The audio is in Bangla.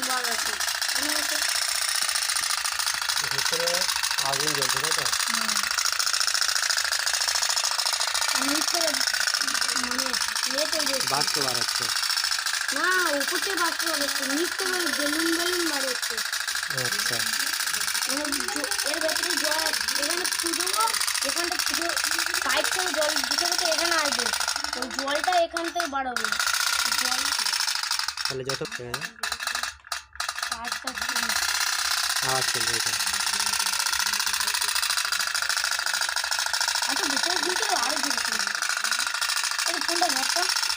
বাঘ আছে ভিতরে আগুন জ্বলছে তাই তো? বাষ্প বার হচ্ছে না, উপর থেকে বাষ্প বার হচ্ছে, নিচ থেকে বেলুন বার হচ্ছে। আচ্ছা এর ভেতরে জল, এখানে পুজো, এখানটা পুজো পাইপ থেকে জল দিতে হতে এখানে আসবে, তো জলটা এখান থেকে বাড়াবে জল। তাহলে যত পাইপটা আওয়াজ চলবে এটা আচ্ছা ভিতরে দিতে আরো দিতে ফোনটা ধরতো।